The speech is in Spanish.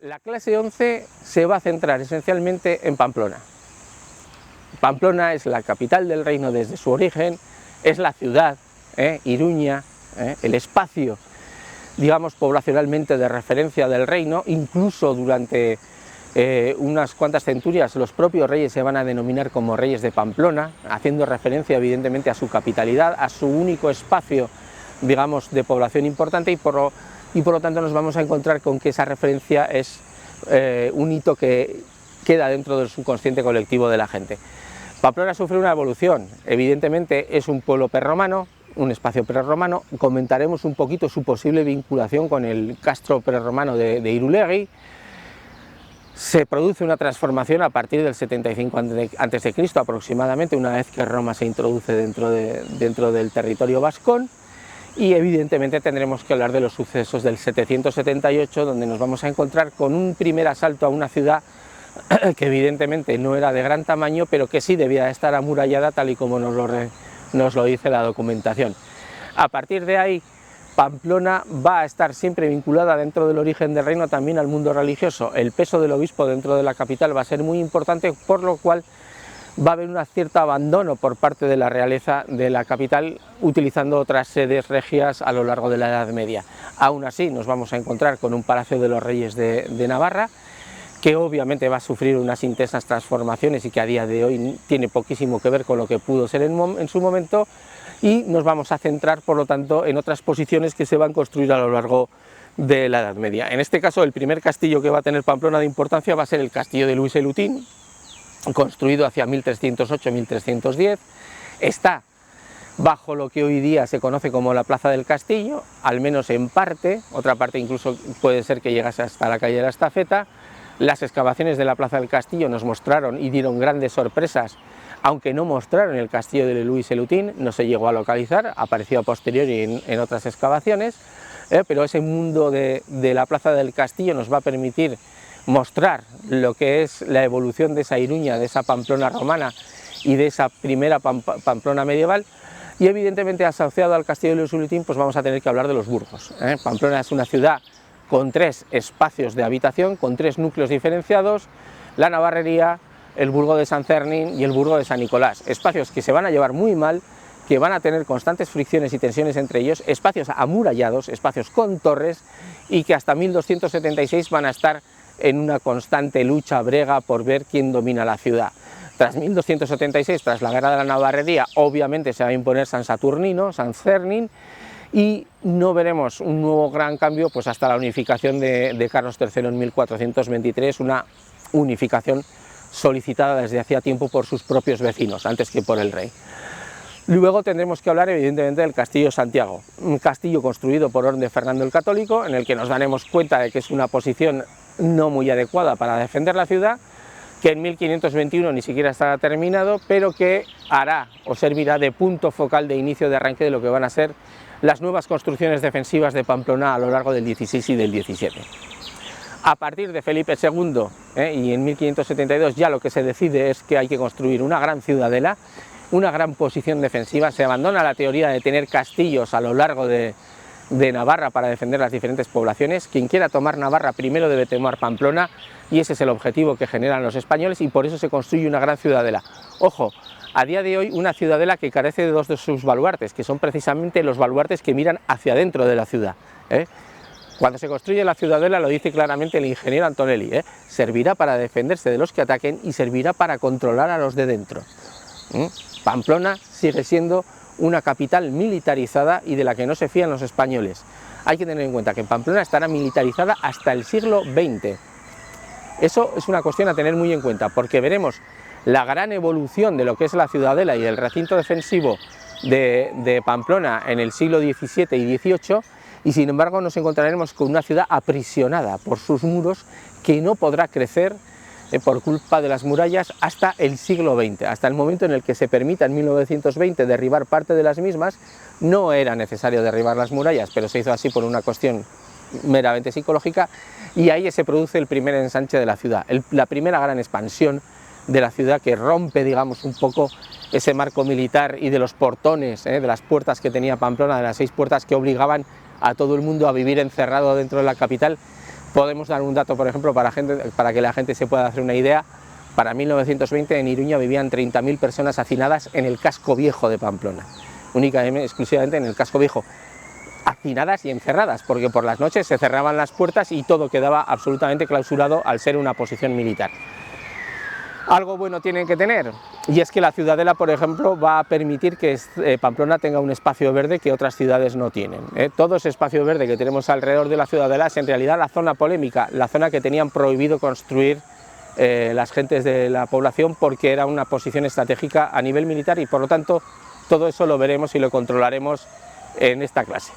La clase 11 se va a centrar esencialmente en Pamplona. Pamplona es la capital del reino desde su origen, es la ciudad, Iruña, el espacio, digamos, poblacionalmente de referencia del reino. Incluso durante unas cuantas centurias los propios reyes se van a denominar como reyes de Pamplona, haciendo referencia evidentemente a su capitalidad, a su único espacio, digamos, de población importante, y por lo tanto nos vamos a encontrar con que esa referencia es un hito que queda dentro del subconsciente colectivo de la gente. Pamplona sufre una evolución, evidentemente es un pueblo prerromano, un espacio prerromano. Comentaremos un poquito su posible vinculación con el castro prerromano de Irulegui. Se produce una transformación a partir del 75 a.C. aproximadamente, una vez que Roma se introduce dentro del territorio vascón. Y evidentemente tendremos que hablar de los sucesos del 778, donde nos vamos a encontrar con un primer asalto a una ciudad que evidentemente no era de gran tamaño, pero que sí debía estar amurallada, tal y como nos lo dice la documentación. A partir de ahí, Pamplona va a estar siempre vinculada dentro del origen del reino también al mundo religioso. El peso del obispo dentro de la capital va a ser muy importante, por lo cual va a haber un cierto abandono por parte de la realeza de la capital, utilizando otras sedes regias a lo largo de la Edad Media. Aún así nos vamos a encontrar con un palacio de los reyes de Navarra, que obviamente va a sufrir unas intensas transformaciones y que a día de hoy tiene poquísimo que ver con lo que pudo ser en su momento, y nos vamos a centrar por lo tanto en otras posiciones que se van a construir a lo largo de la Edad Media. En este caso, el primer castillo que va a tener Pamplona de importancia va a ser el castillo de Luis el Utín, construido hacia 1308-1310, está bajo lo que hoy día se conoce como la Plaza del Castillo, al menos en parte, otra parte incluso puede ser que llegase hasta la calle de la Estafeta. Las excavaciones de la Plaza del Castillo nos mostraron y dieron grandes sorpresas, aunque no mostraron el castillo de Luis el Utín, no se llegó a localizar, apareció a posteriori en otras excavaciones, pero ese mundo de la Plaza del Castillo nos va a permitir mostrar lo que es la evolución de esa Iruña, de esa Pamplona romana y de esa primera Pamplona medieval. Y evidentemente, asociado al castillo de Luis el Utín, pues vamos a tener que hablar de los burgos. Pamplona es una ciudad con tres espacios de habitación, con tres núcleos diferenciados: la Navarrería, el burgo de San Cernín y el burgo de San Nicolás. Espacios que se van a llevar muy mal, que van a tener constantes fricciones y tensiones entre ellos, espacios amurallados, espacios con torres, y que hasta 1276 van a estar en una constante lucha, brega por ver quién domina la ciudad. Tras 1276, tras la guerra de la Navarrería, obviamente se va a imponer San Saturnino, San Cernín, y no veremos un nuevo gran cambio pues hasta la unificación de Carlos III en 1423, una unificación solicitada desde hacía tiempo por sus propios vecinos, antes que por el rey. Luego tendremos que hablar evidentemente del Castillo de Santiago, un castillo construido por orden de Fernando el Católico, en el que nos daremos cuenta de que es una posición no muy adecuada para defender la ciudad, que en 1521 ni siquiera estará terminado, pero que hará o servirá de punto focal de inicio, de arranque de lo que van a ser las nuevas construcciones defensivas de Pamplona a lo largo del 16 y del 17. A partir de Felipe II y en 1572 ya lo que se decide es que hay que construir una gran ciudadela, una gran posición defensiva. Se abandona la teoría de tener castillos a lo largo de Navarra para defender las diferentes poblaciones. Quien quiera tomar Navarra primero debe tomar Pamplona, y ese es el objetivo que generan los españoles, y por eso se construye una gran ciudadela. Ojo, a día de hoy una ciudadela que carece de dos de sus baluartes, que son precisamente los baluartes que miran hacia adentro de la ciudad. Cuando se construye la ciudadela, lo dice claramente el ingeniero Antonelli, servirá para defenderse de los que ataquen y servirá para controlar a los de dentro. Pamplona sigue siendo una capital militarizada y de la que no se fían los españoles. Hay que tener en cuenta que Pamplona estará militarizada hasta el siglo XX. Eso es una cuestión a tener muy en cuenta, porque veremos la gran evolución de lo que es la ciudadela y el recinto defensivo de Pamplona en el siglo XVII y XVIII, y sin embargo nos encontraremos con una ciudad aprisionada por sus muros, que no podrá crecer por culpa de las murallas hasta el siglo XX, hasta el momento en el que se permita en 1920 derribar parte de las mismas. No era necesario derribar las murallas, pero se hizo así por una cuestión meramente psicológica, y ahí se produce el primer ensanche de la ciudad, la primera gran expansión de la ciudad, que rompe, digamos, un poco ese marco militar y de los portones, de las puertas que tenía Pamplona, de las 6 puertas que obligaban a todo el mundo a vivir encerrado dentro de la capital, Podemos dar un dato, por ejemplo, para que la gente se pueda hacer una idea. Para 1920 en Iruña vivían 30.000 personas hacinadas en el casco viejo de Pamplona, únicamente, exclusivamente en el casco viejo, hacinadas y encerradas, porque por las noches se cerraban las puertas y todo quedaba absolutamente clausurado al ser una posición militar. Algo bueno tienen que tener, y es que la ciudadela, por ejemplo, va a permitir que Pamplona tenga un espacio verde que otras ciudades no tienen. Todo ese espacio verde que tenemos alrededor de la ciudadela es en realidad la zona polémica, la zona que tenían prohibido construir las gentes de la población porque era una posición estratégica a nivel militar, y por lo tanto todo eso lo veremos y lo controlaremos en esta clase.